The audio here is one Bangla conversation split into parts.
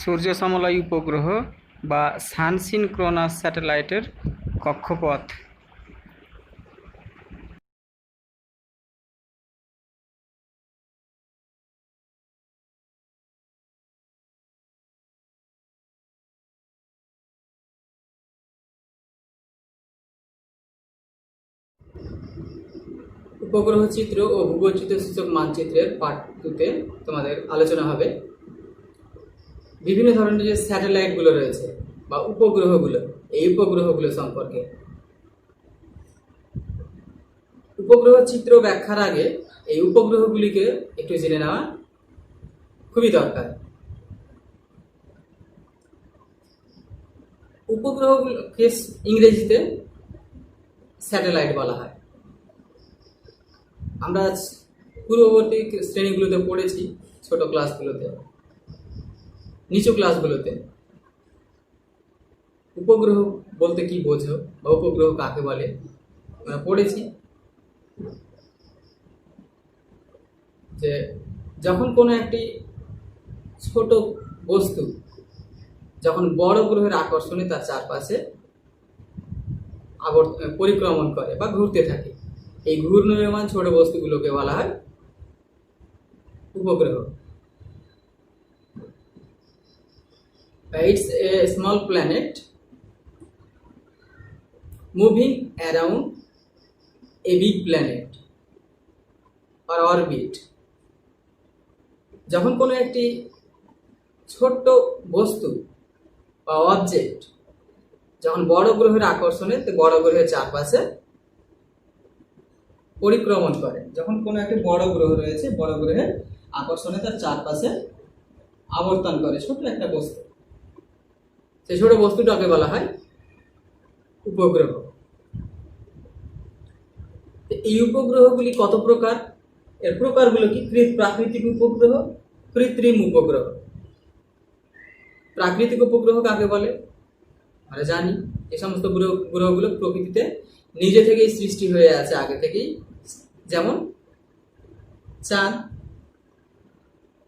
সূর্য সমলয় উপগ্রহ বা সান সিনক্রোনাস স্যাটেলাইটের কক্ষপথ। উপগ্রহ চিত্র ও ভূবৈচিত্র্য সূচক মানচিত্রের পার্ট 2-তে তোমাদের আলোচনা হবে বিভিন্ন ধরনের যে স্যাটেলাইটগুলো রয়েছে বা উপগ্রহগুলো, এই উপগ্রহগুলো সম্পর্কে। উপগ্রহ চিত্র ব্যাখ্যার আগে এই উপগ্রহগুলিকে একটু জেনে নেওয়া খুবই দরকার। উপগ্রহগুলোকে ইংরেজিতে স্যাটেলাইট বলা হয়। আমরা পূর্ববর্তী শ্রেণীগুলোতে পড়েছি, ছোট ক্লাসগুলোতে, নিচু ক্লাসগুলোতে উপগ্রহ বলতে কি বোঝো বা উপগ্রহ কাকে বলে আমরা পড়েছি। যে যখন কোনো একটি ছোট বস্তু যখন বড় গ্রহের আকর্ষণে তার চারপাশে পরিক্রমণ করে বা ঘুরতে থাকে, এই ঘূর্ণায়মান ছোট বস্তুগুলোকে বলা হয় উপগ্রহ। It's a small planet moving around a big planet or orbit. যখন কোনো একটি ছোট্ট বস্তু বা অবজেক্ট যখন বড় গ্রহের আকর্ষণে বড় গ্রহের চারপাশে পরিক্রমণ করে, যখন কোনো একটি বড় গ্রহ রয়েছে, বড় গ্রহের আকর্ষণে তার চারপাশে আবর্তন করে ছোট একটা বস্তু, সেই ছোট বস্তুটাকে বলা হয় উপগ্রহ। এই উপগ্রহগুলি কত প্রকার? এর প্রকারগুলো কি? প্রাকৃতিক উপগ্রহ, কৃত্রিম উপগ্রহ। প্রাকৃতিক উপগ্রহ কাকে বলে? আমরা জানি এই সমস্ত গ্রহগুলো প্রকৃতিতে নিজে থেকেই সৃষ্টি হয়ে আছে আগে থেকেই, যেমন চাঁদ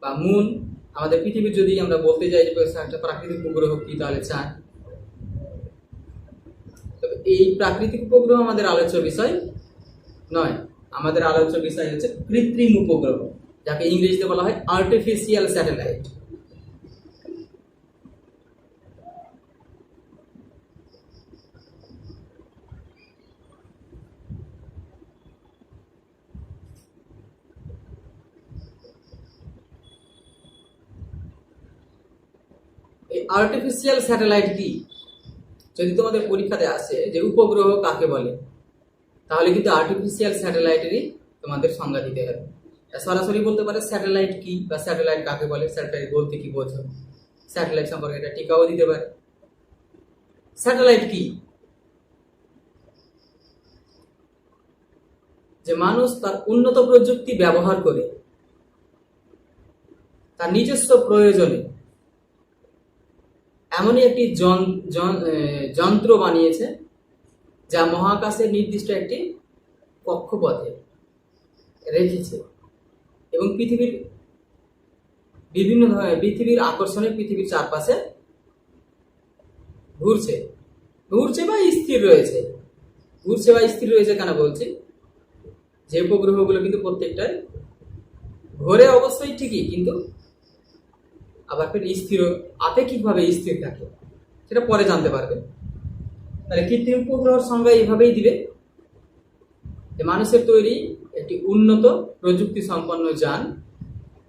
বা মুন। আমাদের পৃথিবীর যদি আমরা বলতে যাই যে একটা প্রাকৃতিক উপগ্রহ কি, তাহলে চাঁদ। তবে এই প্রাকৃতিক উপগ্রহ আমাদের আলোচ্য বিষয় নয়। আমাদের আলোচ্য বিষয় হচ্ছে কৃত্রিম উপগ্রহ, যাকে ইংরেজিতে বলা হয় আর্টিফিশিয়াল স্যাটেলাইট। এই আর্টিফিশিয়াল স্যাটেলাইট কি? যদি তোমাদের পরীক্ষাতে আসে যে উপগ্রহ কাকে বলে, তাহলে কিন্তু আর্টিফিশিয়াল স্যাটেলাইটেরই তোমাদের সংজ্ঞা দিতে হবে। সরাসরি বলতে পারে স্যাটেলাইট কি বা স্যাটেলাইট কাকে বলে, স্যাটেলাইট বলতে কি বোঝো, স্যাটেলাইট সম্পর্কে একটা টিকাও দিতে পারে। স্যাটেলাইট কি? যে মানুষ তার উন্নত প্রযুক্তি ব্যবহার করে তার নিজস্ব প্রয়োজনে এমনই একটি যন্ত্র বানিয়েছে যা মহাকাশের নির্দিষ্ট একটি কক্ষপথে রেখেছে এবং পৃথিবীর আকর্ষণে পৃথিবীর চারপাশে ঘুরছে বা স্থির রয়েছে। কেন বলছি? যে উপগ্রহগুলো কিন্তু প্রত্যেকটাই ঘোরে অবশ্যই ঠিকই, কিন্তু আবার ফের আপেক্ষিকভাবে স্থির থাকে, সেটা পরে জানতে পারবে। তাহলে কৃত্রিম উপগ্রহের সংজ্ঞা এইভাবেই দিবে যে মানুষের তৈরি একটি উন্নত প্রযুক্তি সম্পন্ন যান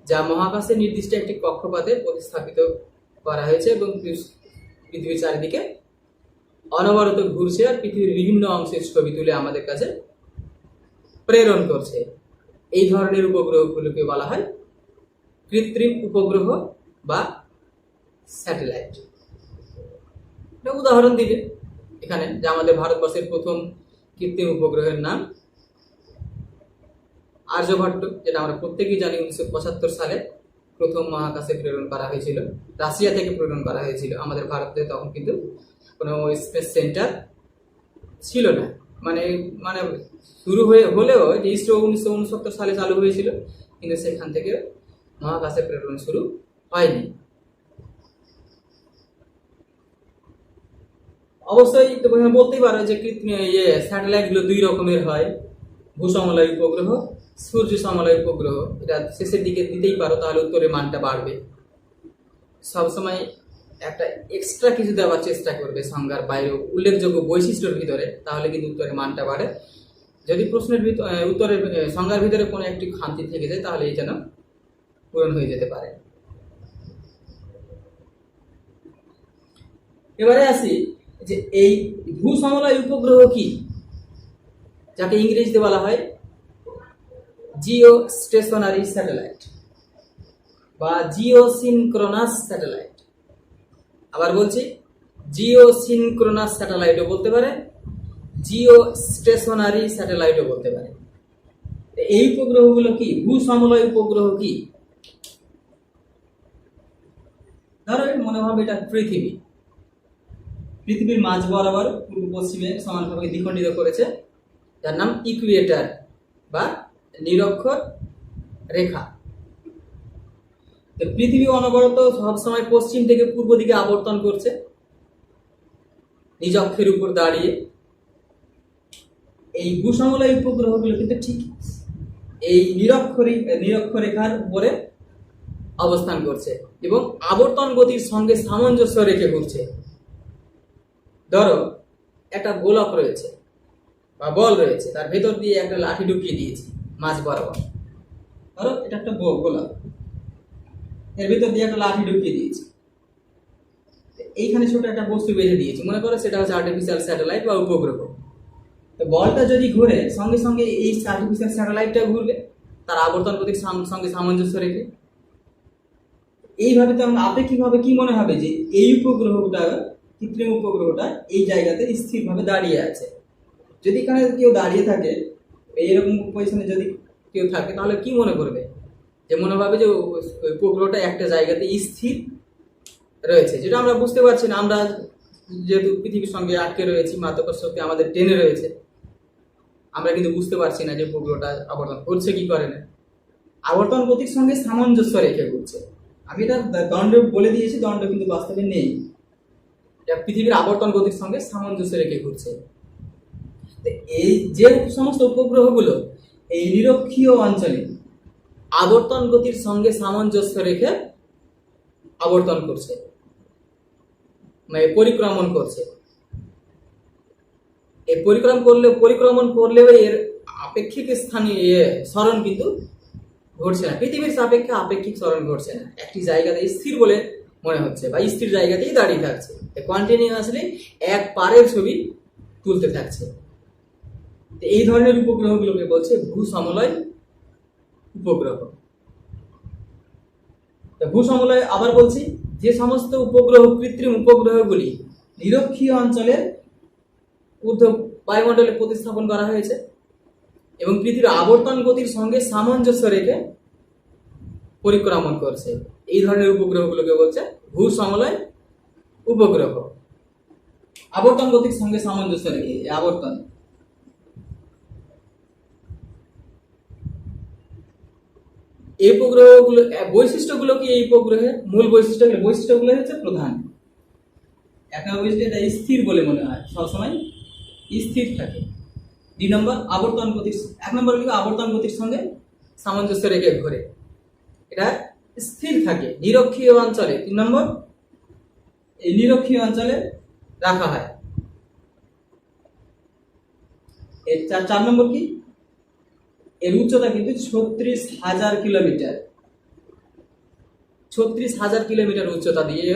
যা মহাকাশে নির্দিষ্ট একটি কক্ষপথে প্রতিস্থাপিত করা হয়েছে এবং পৃথিবীর চারিদিকে অনবরত ঘুরছে আর পৃথিবীর বিভিন্ন অংশের ছবি তুলে আমাদের কাছে প্রেরণ করছে। এই ধরনের উপগ্রহগুলোকে বলা হয় কৃত্রিম উপগ্রহ বা স্যাটেলাইট। উদাহরণ দিবে এখানে যে আমাদের ভারতবর্ষের প্রথম কৃত্রিম উপগ্রহের নাম আর্যভট্ট, যেটা আমরা প্রত্যেকেই জানি 1975 সালে প্রথম মহাকাশে প্রেরণ করা হয়েছিল, রাশিয়া থেকে প্রেরণ করা হয়েছিল। আমাদের ভারতে তখন কিন্তু কোনো স্পেস সেন্টার ছিল না, মানে শুরু হলেও যে ইসরো 1969 সালে চালু হয়েছিল, কিন্তু সেখান থেকে মহাকাশে প্রেরণ শুরু হয়নি। অবশ্যই তুমি বলতেই পারো যে স্যাটেলাইট গুলো দুই রকমের হয়, ভূসমলয় উপগ্রহ, সূর্য সমলয় উপগ্রহ। এটা শেষের দিকে দিতেই পারো, তাহলে উত্তরের মানটা বাড়বে। সবসময় একটা এক্সট্রা কিছু দেওয়ার চেষ্টা করবে সংজ্ঞার বাইরে উল্লেখযোগ্য বৈশিষ্ট্যের ভিতরে, তাহলে কিন্তু উত্তরের মানটা বাড়ে। যদি প্রশ্নের উত্তরের সংজ্ঞার ভিতরে কোনো একটি খামতি থেকে যায়, তাহলে এই যেন পূরণ হয়ে যেতে পারে। এবারে আসি যে এই ভূসমলয় উপগ্রহ কি, যাকে ইংরেজিতে বলা হয় জিও স্টেশনারি স্যাটেলাইট বা জিও সিনক্রোনাস স্যাটেলাইট। আবার বলছি, জিও সিনক্রোনাস স্যাটেলাইটও বলতে পারে, জিও স্টেশনারি স্যাটেলাইটও বলতে পারে। এই উপগ্রহগুলো কি, ভূসমলয় উপগ্রহ কি? ধরো মনে হবে এটা পৃথিবী, পৃথিবীর মাঝ বরাবর পূর্ব পশ্চিমে সমানভাবে দ্বিখণ্ডিত করেছে, যার নাম ইকুয়েটার বা নিরক্ষর রেখা। তো পৃথিবী অনবরত সবসময় পশ্চিম থেকে পূর্ব দিকে আবর্তন করছে নিজ অক্ষের উপর দাঁড়িয়ে। এই ভূসমলয় উপগ্রহগুলো কিন্তু ঠিক এই নিরক্ষরেখার উপরে অবস্থান করছে এবং আবর্তন গতির সঙ্গে সামঞ্জস্য রেখে ঘুরছে। ধরো একটা গোলক রয়েছে বা বল রয়েছে, তার ভেতর দিয়ে একটা লাঠি ঢুকিয়ে দিয়েছি মাঝ বরাবর। ধরো এটা একটা গোলক, এর ভিতর দিয়ে একটা লাঠি ঢুকিয়ে দিয়েছি, এইখানে ছোট একটা বস্তু বেঁধে দিয়েছি, মনে করো সেটা হচ্ছে আর্টিফিশিয়াল স্যাটেলাইট বা উপগ্রহ। তো বলটা যদি ঘুরে, সঙ্গে সঙ্গে এই আর্টিফিশিয়াল স্যাটেলাইটটা ঘুরবে তার আবর্তন গতির সঙ্গে সামঞ্জস্য রেখে। এইভাবে তো আপেক্ষিকভাবে কি মনে হবে যে এই উপগ্রহটা, কৃত্রিম উপগ্রহটা এই জায়গাতে স্থিরভাবে দাঁড়িয়ে আছে। যদি এখানে কেউ দাঁড়িয়ে থাকে, এইরকম পজিশনে যদি কেউ থাকে, তাহলে কি মনে করবে? যে মনে হবে যে উপগ্রহটা একটা জায়গাতে স্থির রয়েছে, যেটা আমরা বুঝতে পারছি না। আমরা যেহেতু পৃথিবীর সঙ্গে আটকে রয়েছি, মাধ্যাকর্ষণ শক্তি আমাদের টেনে রয়েছে, আমরা কিন্তু বুঝতে পারছি না যে উপগ্রহটা আবর্তন করছে কি করে না। আবর্তন গতির সঙ্গে সামঞ্জস্য রেখে ঘুরছে। আমি এটা দণ্ড বলে দিয়েছি, দণ্ড কিন্তু বাস্তবে নেই। এটা পৃথিবীর আবর্তন গতির সঙ্গে সামঞ্জস্য রেখে ঘুরছে। এই যে সমস্ত উপগ্রহগুলো এই নিরক্ষীয় অঞ্চলে আবর্তন গতির সঙ্গে সামঞ্জস্য রেখে আবর্তন করছে, মানে পরিক্রমণ করছে। এই পরিক্রমণ করলেও এর আপেক্ষিক স্থানীয় সরণ কিন্তু ঘটছে না, পৃথিবীর সাপেক্ষে আপেক্ষিক সরণ ঘটছে না। একটি জায়গাতে স্থির বলে মনে হচ্ছে বা স্থির জায়গাতেই দাঁড়িয়ে থাকছে, কন্টিনিউয়াসলি এক পারের ছবি তুলতে থাকছে। এই ধরনের উপগ্রহগুলোকে বলছে ভূসমলয় উপগ্রহ। ভূসমলয় আবার বলছি, যে সমস্ত উপগ্রহ, কৃত্রিম উপগ্রহগুলি নিরক্ষীয় অঞ্চলের বায়ুমণ্ডলে প্রতিস্থাপন করা হয়েছে এবং পৃথিবীর আবর্তন গতির সঙ্গে সামঞ্জস্য রেখে পরিক্রমণ করছে, এই ধরনের উপগ্রহগুলোকে বলছে ভূসমলয় উপগ্রহ। আবর্তন গতির সঙ্গে সামঞ্জস্য রেখে আবর্তন। এই উপগ্রহগুলো বৈশিষ্ট্যগুলো কি? এই উপগ্রহের মূল বৈশিষ্ট্যগুলো হচ্ছে প্রধান একটা বৈশিষ্ট্য, এটা স্থির বলে মনে হয়, সবসময় স্থির থাকে। 2 নম্বর আবর্তন গতির, 1 নম্বর কিন্তু আবর্তন গতির সঙ্গে সামঞ্জস্য রেখে ঘোরে, এটা স্থির থাকে নিরক্ষীয় অঞ্চলে। 3 নম্বর এই নিরক্ষীয় অঞ্চলে রাখা হয়। এর 4 নম্বর কি? এর উচ্চতা কিন্তু 36,000 কিলোমিটার। 36,000 কিলোমিটার উচ্চতা দিয়ে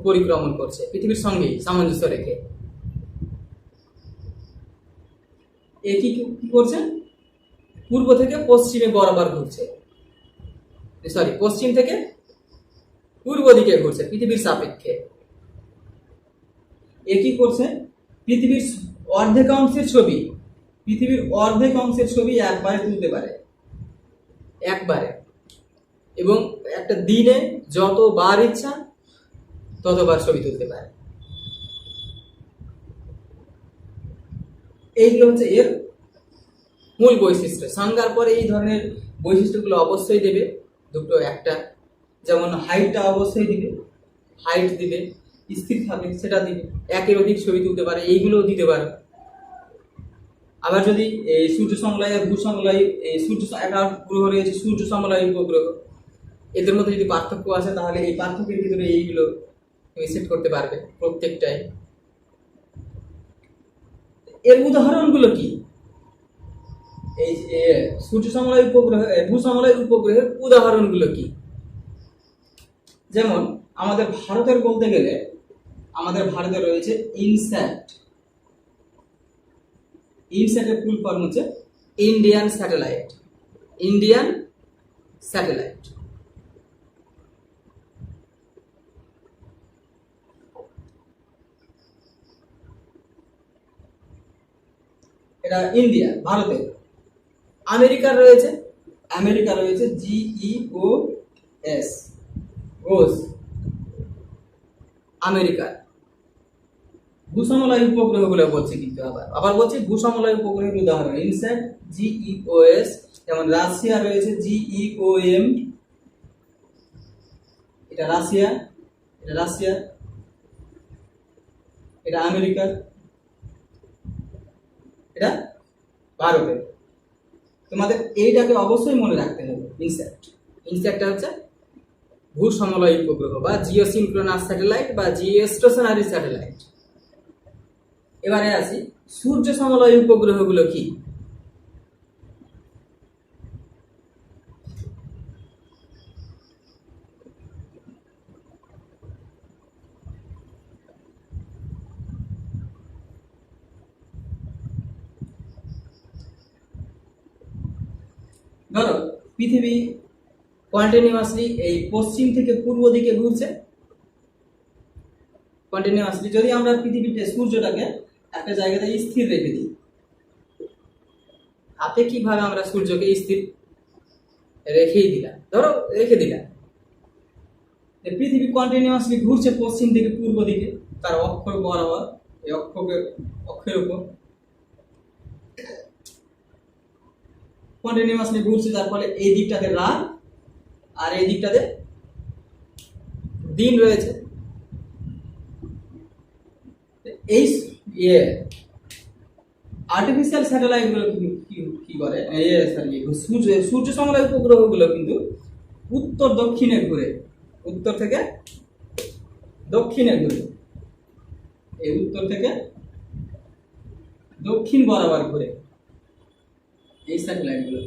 পরিক্রমণ করছে পৃথিবীর সঙ্গে সামঞ্জস্য রেখে। এ কি করছে? পূর্ব থেকে পশ্চিমে বরাবর ঘুরছে, পশ্চিম থেকে পূর্ব দিকে ঘুরছে পৃথিবীর সাপেক্ষে। এ কি করছে? পৃথিবীর অর্ধেক অংশের ছবি একবারে তুলতে পারে, একবারে, এবং একটা দিনে যতবার ইচ্ছা ততবার ছবি তুলতে পারে। এইগুলো হচ্ছে এর মূল বৈশিষ্ট্য। সংজ্ঞার পরে এই ধরনের বৈশিষ্ট্যগুলো অবশ্যই দেবে দুটো একটা, যেমন হাইটটা অবশ্যই দিবে, হাইট দিবে, স্থির থাকে সেটা দিবে, একের অধিক ছবি তুলতে পারে, এইগুলোও দিতে পারে। আবার যদি এই সূর্য সমলয় আর ভূসমলয়, এই সূর্য একটা গ্রহ রয়েছে সূর্য সমলয় উপগ্রহ, এদের মধ্যে যদি পার্থক্য আছে তাহলে এই পার্থক্যের ভিতরে এইগুলো তুমি সেট করতে পারবে প্রত্যেকটাই। এর উদাহরণগুলো কি? এই যে সূর্য সমলয় উপগ্রহ, ভূসমলয় উপগ্রহের উদাহরণগুলো কি? যেমন আমাদের ভারতের বলতে গেলে আমাদের ভারতে রয়েছে ইনস্যাট। ইনস্যাটের ফুল ফর্ম হচ্ছে ইন্ডিয়ান স্যাটেলাইট। Indian satellite. এটা ইন্ডিয়া, ভারতের। আমেরিকার রয়েছে, আমেরিকা রয়েছে GEOS, গোস, আমেরিকার। ভূসমলয় উপগ্রহগুলো বলছে, কিন্তু আবার বলছে ভূসমলয় উপগ্রহের উদাহরণ ইনস্যাট, GEOS। যেমন রাশিয়া রয়েছে GEOM, এটা রাশিয়া, এটা রাশিয়া, এটা আমেরিকার, এটা ভারতের। তোমাদের এইটাকে অবশ্যই মনে রাখতে হবে। ইনস্যাট, ইনস্যাটটা হচ্ছে ভূসমলয় উপগ্রহ বা জিওসিনক্রোনাস স্যাটেলাইট বা জিওস্টেশনারি স্যাটেলাইট। এবারে আসি সূর্য সমলয় উপগ্রহগুলো কি? ধরো পৃথিবী কন্টিনিউয়াসলি এই পশ্চিম থেকে পূর্ব দিকে ঘুরছে। কন্টিনিউয়াসলি যদি আমরা পৃথিবীতে সূর্যটাকে একটা জায়গাতে স্থির রেখে দিই, হাতে কিভাবে আমরা সূর্যকে স্থির রেখেই দিলাম, ধরো রেখে দিলাম, পৃথিবী কন্টিনিউয়াসলি ঘুরছে পশ্চিম থেকে পূর্ব দিকে, তার অক্ষ বরাবর, এই অক্ষের উপর কন্টিনিউয়াসলি ঘুরছে। তার ফলে এই দিকটাতে রাত আর এই দিকটাতে দিন রয়েছে। এই আর্টিফিশিয়াল স্যাটেলাইট গুলো কি করে, সূর্য সমলয় উপগ্রহগুলো কিন্তু উত্তর দক্ষিণে ঘুরে, উত্তর থেকে দক্ষিণে ঘুরে, এই উত্তর থেকে দক্ষিণ বরাবর ঘুরে। এই স্যাটেলাইট গুলো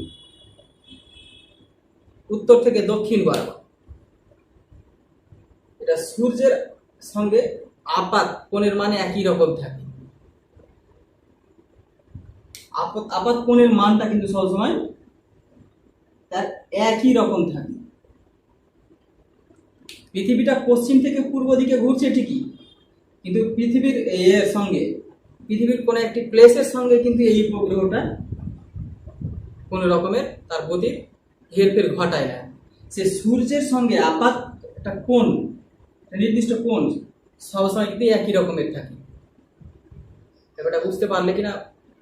উত্তর থেকে দক্ষিণ বরাবর। এটা সূর্যের সঙ্গে আপাত কোণের মানে একই রকম থাকে। আপাত কোণের মানটা কিন্তু সবসময় তার একই রকম থাকে। পৃথিবীটা পশ্চিম থেকে পূর্ব দিকে ঘুরছে ঠিকই, কিন্তু পৃথিবীর এর সঙ্গে, পৃথিবীর কোনো একটি প্লেসের সঙ্গে কিন্তু এই উপগ্রহটা কোন রকমের তার গতির হেরফের ঘটায় না। সে সূর্যের সঙ্গে আপাত একটা কোণ, নির্দিষ্ট কোণ সবসময় কিন্তু একই রকমের থাকে। ব্যাপারটা বুঝতে পারলে কিনা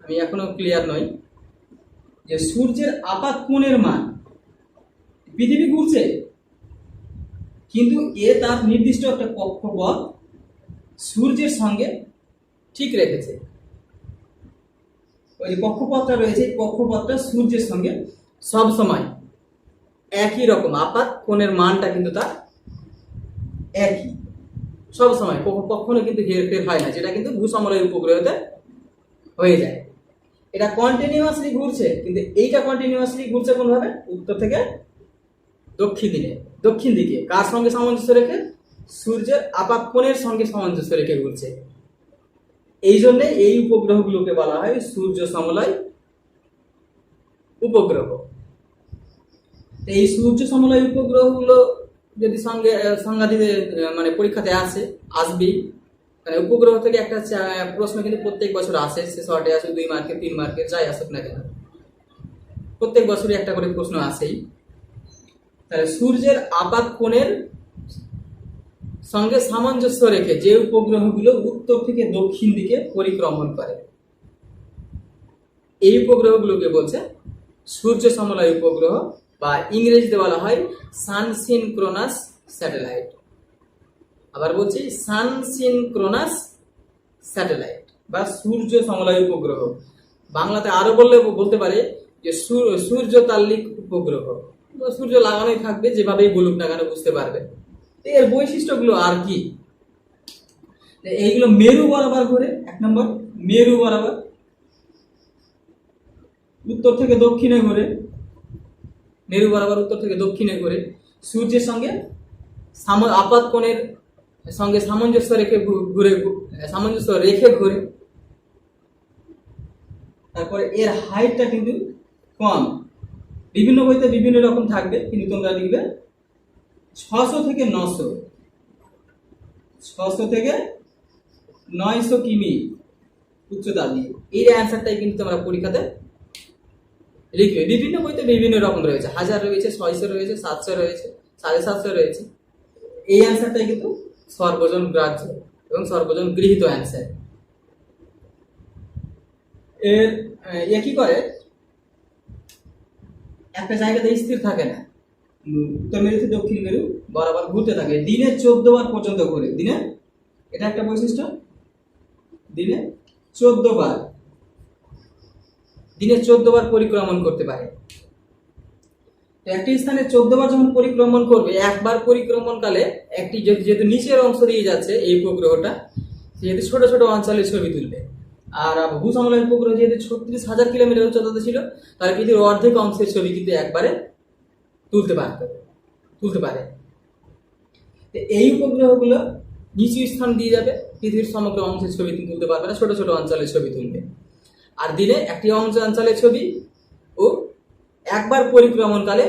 আমি এখনো ক্লিয়ার নই, যে সূর্যের আপাত কোণের মান, পৃথিবী ঘুরছে কিন্তু এ তার নির্দিষ্ট একটা কক্ষপথ সূর্যের সঙ্গে ঠিক রেখেছে। ওই যে কক্ষপথটা রয়েছে, কক্ষপথটা সূর্যের সঙ্গে সব সময় একই রকম, আপাত কোণের মানটা কিন্তু তার একই সব সময়, কখনো কিন্তু হেরফের হয় না, যেটা কিন্তু ভূসমলয় উপগ্রহতে হয়ে যায়। এটা কন্টিনিউয়াসলি ঘুরছে, কিন্তু এইটা কন্টিনিউয়াসলি ঘুরছে কোনভাবে, উত্তর থেকে দক্ষিণ দিকে। কার সঙ্গে সামঞ্জস্য রেখে? সূর্যের আপাত কোণের সঙ্গে সামঞ্জস্য রেখে ঘুরছে। এই জন্য এই উপগ্রহগুলোকে বলা হয় সূর্য সমলয় উপগ্রহ। এই সূর্য সমলয় উপগ্রহগুলো যদি সংজ্ঞা দিতে মানে পরীক্ষাতে আসবেই, মানে উপগ্রহ থেকে একটা প্রশ্ন কিন্তু প্রত্যেক বছর আসে, সে শর্টে আসে 2 মার্কের 3 মার্কের যাই আসুক না কেন, প্রত্যেক বছরই একটা করে প্রশ্ন আসেই। তাহলে সূর্যের আপাত কোণের সঙ্গে সামঞ্জস্য রেখে যে উপগ্রহগুলো উত্তর থেকে দক্ষিণ দিকে পরিক্রমণ করে, এই উপগ্রহগুলোকে বলছে সূর্য সমলয় উপগ্রহ, বা ইংরেজিতে বলা হয় সানসিনক্রোনাস স্যাটেলাইট। আবার বলছি সানসিনক্রোনাস স্যাটেলাইট বা সূর্য সমলয় উপগ্রহ। বাংলাতে আরো বলতে পারে যে সূর্য তাল্লিক উপগ্রহ, বা সূর্য লাগানোই থাকবে, যেভাবেই বলুক না কেন বুঝতে পারবে। এর বৈশিষ্ট্যগুলো আর কি? এইগুলো মেরু বরাবর ঘুরে। 1 নম্বর, মেরু বরাবর, উত্তর থেকে দক্ষিণে ঘুরে, মেরু বরাবর উত্তর থেকে দক্ষিণে ঘুরে, সূর্যের সঙ্গে আপাত কোণের সঙ্গে সামঞ্জস্য রেখে ঘুরে। তারপরে এর হাইটটা কিন্তু কম, বিভিন্ন বইতে বিভিন্ন রকম থাকবে, কিন্তু তোমরা লিখবে 600 থেকে 900, 600 থেকে 900 কিমি উচ্চতা দিয়ে। এই অ্যান্সারটাই কিন্তু তোমরা পরীক্ষাতে লিখবে। বিভিন্ন বইতে বিভিন্ন রকম রয়েছে, 1000 রয়েছে, 600 রয়েছে, 700 রয়েছে, 750 রয়েছে। এই অ্যান্সারটাই কিন্তু সর্বজন গ্রাহ্য এবং সর্বজন গৃহীত অ্যান্সার। এ কি করে, একটা জায়গাতে স্থির থাকে না, উত্তর মেরু থেকে দক্ষিণ মেরু বরাবর ঘুরতে থাকে, দিনে 14 বার পর্যন্ত ঘুরে। দিনে, এটা একটা বৈশিষ্ট্য, দিনে 14 বার, দিনে 14 বার পরিক্রমণ করতে পারে। একটি স্থানে 14 বার যখন পরিক্রমণ করবে, একবার পরিক্রমণকালে একটি যেহেতু নিচের অংশ দিয়ে যাচ্ছে এই উপগ্রহটা, যেহেতু ছোট ছোট অঞ্চলের ছবি তুলবে। আর ভূসমলয় উপগ্রহ যেহেতু 36,000 কিলোমিটার উচ্চতাতে ছিল, তার পৃথিবীর অর্ধেক অংশের ছবি কিন্তু একবারে তুলতে পারে। এই উপগ্রহগুলো নিচু স্থান দিয়ে যাবে, পৃথিবীর সমগ্র অংশের ছবি তুলতে পারবে না, ছোট ছোট অঞ্চলের ছবি তুলবে। আর দিনে একটি অঞ্চলের ছবি ও একবার পরিক্রমণকালে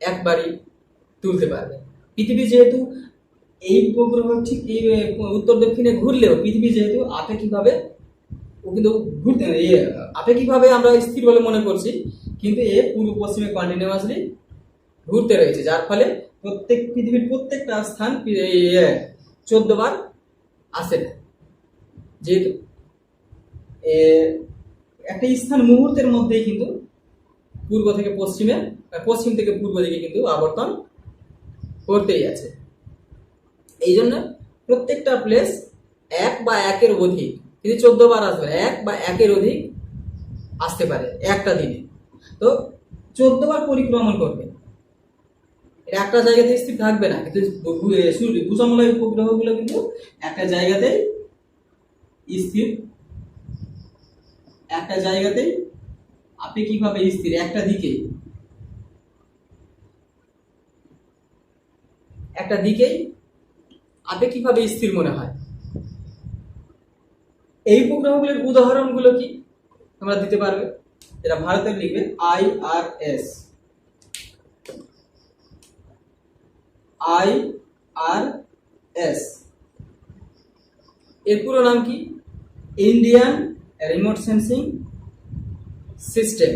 একবারই তুলতে পারবে। পৃথিবী যেহেতু এই উপগ্রহ ঠিক এই উত্তর দক্ষিণে ঘুরলেও, পৃথিবী যেহেতু আপেক্ষিকভাবে আপেক্ষিকভাবে আমরা স্থির বলে মনে করছি, কিন্তু এ পূর্ব পশ্চিমে কন্টিনিউয়াসলি ঘুরতে রয়েছে, যার ফলে পৃথিবীর প্রত্যেকটা স্থান 14 বার আসে না। যেহেতু একটা স্থান মুহূর্তের মধ্যেই কিন্তু পূর্ব থেকে পশ্চিমে, পশ্চিম থেকে পূর্ব দিকে কিন্তু আবর্তন করতেই আছে। এই জন্য প্রত্যেকটা প্লেস 1 বা 1-এর অধিক, কিন্তু 14 বার আসবে, 1 বা 1-এর অধিক আসতে পারে একটা দিনে। তো 14 বার পরিক্রমণ করবে, এটা একটা জায়গাতে স্থির থাকবে না। কিন্তু ভূসমলয় উপগ্রহগুলো কিন্তু একটা জায়গাতেই স্থির, একটা জায়গাতেই আপেক্ষিকভাবে স্থির, একটা দিকেই আপেক্ষিকভাবে স্থির মনে হয়। এই উপগ্রহগুলোর উদাহরণগুলো কি তোমরা দিতে পারবে? এটা ভারতের লিখবে IRS, এর পুরো নাম কি? Indian remote sensing system.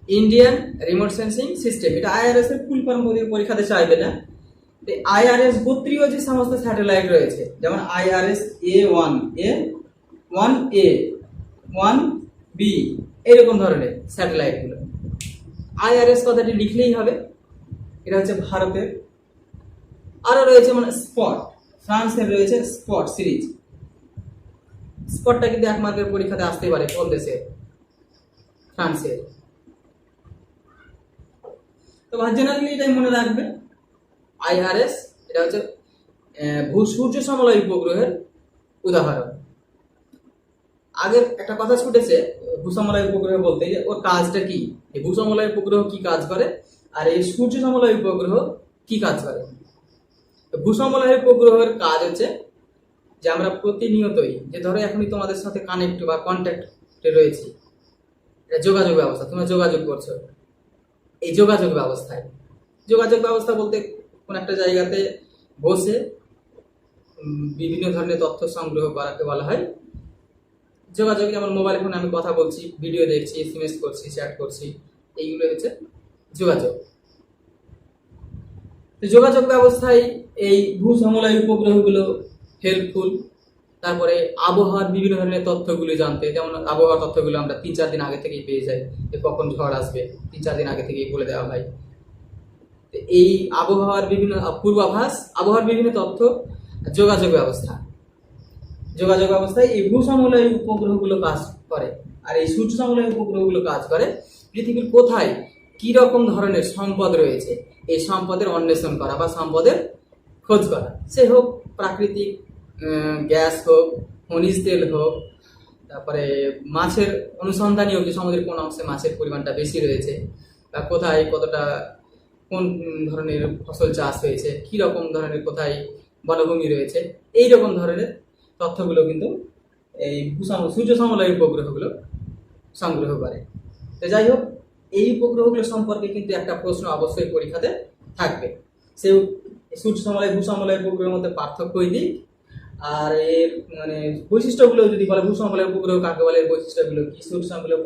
Indian remote sensing system, এটা IRS এর ফুল ফর্ম পরীক্ষাতে চাইবে না। IRS গোত্রীয় যে সমস্ত স্যাটেলাইট রয়েছে, যেমন IRS A1, A1A, 1B, এরকম ধরনের স্যাটেলাইটগুলো। IRS কথাটি লিখলেই হবে, এটা হচ্ছে ভারতের। আরো রয়েছে মানে স্পট, ফ্রান্সের রয়েছে স্পট সিরিজ। স্পটটা কিন্তু 1 মার্কের পরীক্ষাতে আসতে পারে, কোন দেশে? ফ্রান্সের। তো জেনারেলি এটাই মনে রাখবে, IRS এটা হচ্ছে সূর্য সমলয় উপগ্রহের উদাহরণ। আগে একটা কথা ছুটেছে ভূসমলয় উপগ্রহ বলতে, ওর কাজটা কি, এই ভূসমলয় উপগ্রহ কি কাজ করে আর এই সূর্য সমলয় উপগ্রহ কি কাজ করে। ভূসমলয় উপগ্রহের কাজ হচ্ছে যে আমরা প্রতিনিয়তই, যে ধরো এখনই তোমাদের সাথে কানেক্ট বা কন্ট্যাক্টে রয়েছি, এটা যোগাযোগ ব্যবস্থা, তোমরা যোগাযোগ করছো। এই যোগাযোগ ব্যবস্থা বলতে কোন একটা জায়গাতে বসে বিভিন্ন ধরনের তথ্য সংগ্রহ করাকে বলা হয় যোগাযোগ। যেমন মোবাইল ফোনে আমি কথা বলছি, ভিডিও দেখছি, SMS করছি, চ্যাট করছি, এইগুলো হচ্ছে যোগাযোগ। যোগাযোগ ব্যবস্থায় এই ভূসমলয় উপগ্রহগুলো হেল্পফুল। তারপরে আবহাওয়ার বিভিন্ন ধরনের তথ্যগুলো জানতে, যেমন আবহাওয়ার তথ্যগুলো আমরা 3-4 দিন আগে থেকেই পেয়ে যাই, যে কখন ঝড় আসবে 3-4 দিন আগে থেকেই বলে দেওয়া হয়। তো এই আবহাওয়ার বিভিন্ন পূর্বাভাস, আবহাওয়ার বিভিন্ন তথ্য, যোগাযোগ ব্যবস্থা, যোগাযোগ ব্যবস্থায় এই ভূসমলয় উপগ্রহগুলো কাজ করে। আর এই সূর্য সমলয় উপগ্রহগুলো কাজ করে পৃথিবীর কোথায় কি রকম ধরনের সম্পদ রয়েছে এই সম্পদের অন্বেষণ করা বা সম্পদের খোঁজ করা। সে হোক প্রাকৃতিক গ্যাস হোক, খনিজ তেল হোক, তারপরে মাছের অনুসন্ধানী হোক যে সমুদ্রের কোন অংশে মাছের পরিমাণটা বেশি রয়েছে, বা কোথায় কতটা কোন ধরনের ফসল চাষ হয়েছে, কি রকম ধরনের কোথায় বনভূমি রয়েছে, এই রকম ধরনের তথ্যগুলো কিন্তু এই সূর্য সমলয় উপগ্রহগুলো সংগ্রহ করে। তো যাই হোক, এই উপগ্রহগুলো সম্পর্কে কিন্তু একটা প্রশ্ন অবশ্যই পরীক্ষাতে থাকবে। সে সূর্য সমলয় ভূসমলয় উপগ্রহের মধ্যে পার্থক্যই দিক, আর এর মানে বৈশিষ্ট্যগুলো যদি বলে ভূসমলয় উপগ্রহ কাকে বলে, এর বৈশিষ্ট্যগুলো কি, সূর্য সমলয়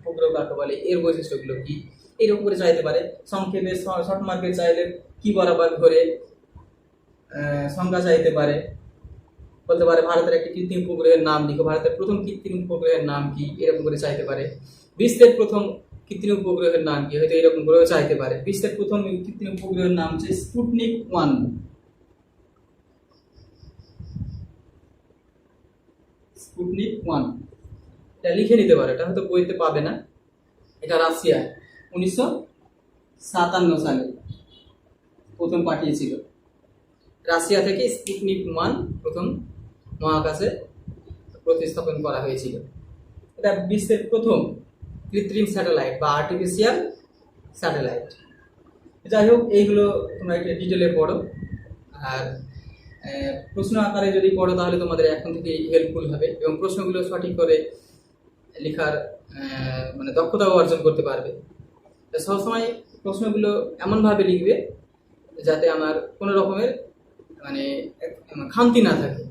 উপগ্রহ কাকে বলে, এর বৈশিষ্ট্যগুলো কি, এরকম করে চাইতে পারে। সংক্ষেপে শর্ট মার্কে চাইলে কি বরাবর ঘুরে সংখ্যা চাইতে পারে, বলতে পারে ভারতের একটি কৃত্রিম উপগ্রহের নাম লিখো, ভারতের প্রথম কৃত্রিম উপগ্রহের নাম কি, এরকম করে চাইতে পারে। বিশ্বের প্রথম কৃত্রিম উপগ্রহের নাম কি, হয়তো এরকম করেও চাইতে পারে। বিশ্বের প্রথম কৃত্রিম উপগ্রহের নাম হচ্ছে স্পুটনিক 1। স্পুটনিক 1 এটা লিখে নিতে পারে, এটা হয়তো বইতে পাবে না। এটা রাশিয়া 1957 সালে প্রথম পাঠিয়েছিল। রাশিয়া থেকে স্পুটনিক 1 প্রথম মহাকাশে প্রতিস্থাপন করা হয়েছিল। এটা বিশ্বের প্রথম কৃত্রিম স্যাটেলাইট বা আর্টিফিশিয়াল স্যাটেলাইট। যাই হোক, এইগুলো তোমরা একটু ডিটেলে পড়ো, আর প্রশ্ন আকারে যদি পড়ো তাহলে তোমাদের এখন থেকে হেল্পফুল হবে, এবং প্রশ্নগুলো সঠিক করে লেখার মানে দক্ষতাও অর্জন করতে পারবে। সবসময় প্রশ্নগুলো এমনভাবে লিখবে যাতে আমার কোনো রকমের মানে খামতি না থাকে।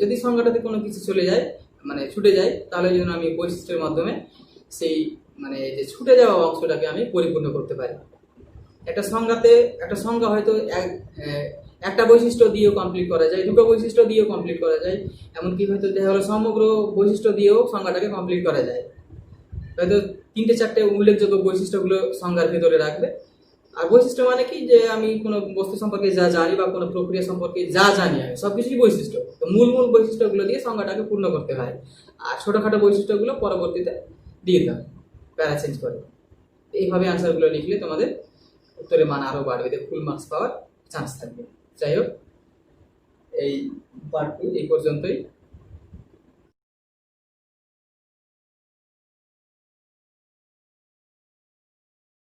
যদি সংখ্যাটাতে কোনো কিছু চলে যায়, মানে ছুটে যায়, তাহলে যেন আমি বৈশিষ্ট্যের মাধ্যমে সেই মানে যে ছুটে যাওয়া অংশটাকে আমি পরিপূর্ণ করতে পারি। একটা সংখ্যাতে একটা সংখ্যা হয়তো একটা বৈশিষ্ট্য দিয়েও কমপ্লিট করা যায়, দুটো বৈশিষ্ট্য দিয়েও কমপ্লিট করা যায়, এমনকি হয়তো দেখা গেলো সমগ্র বৈশিষ্ট্য দিয়েও সংখ্যাটাকে কমপ্লিট করা যায়। হয়তো 3-4টে উল্লেখযোগ্য বৈশিষ্ট্যগুলো সংখ্যার ভেতরে রাখবে। আর বৈশিষ্ট্য মানে কি, যে আমি কোনো বস্তু সম্পর্কে যা জানি বা কোনো প্রক্রিয়া সম্পর্কে যা জানি আমি সবকিছুই বৈশিষ্ট্য। তো মূল বৈশিষ্ট্যগুলো দিয়ে সংখ্যাটাকে পূর্ণ করতে হয়, আর ছোটখাটো বৈশিষ্ট্যগুলো পরবর্তীতে দিয়ে দাও প্যারা চেঞ্জ করে। এইভাবে আনসারগুলো লিখলে তোমাদের উত্তরের মান আরও বাড়বে, ফুল মার্কস পাওয়ার চান্স থাকবে। যাই হোক, এই পার্ট 2 এই পর্যন্তই।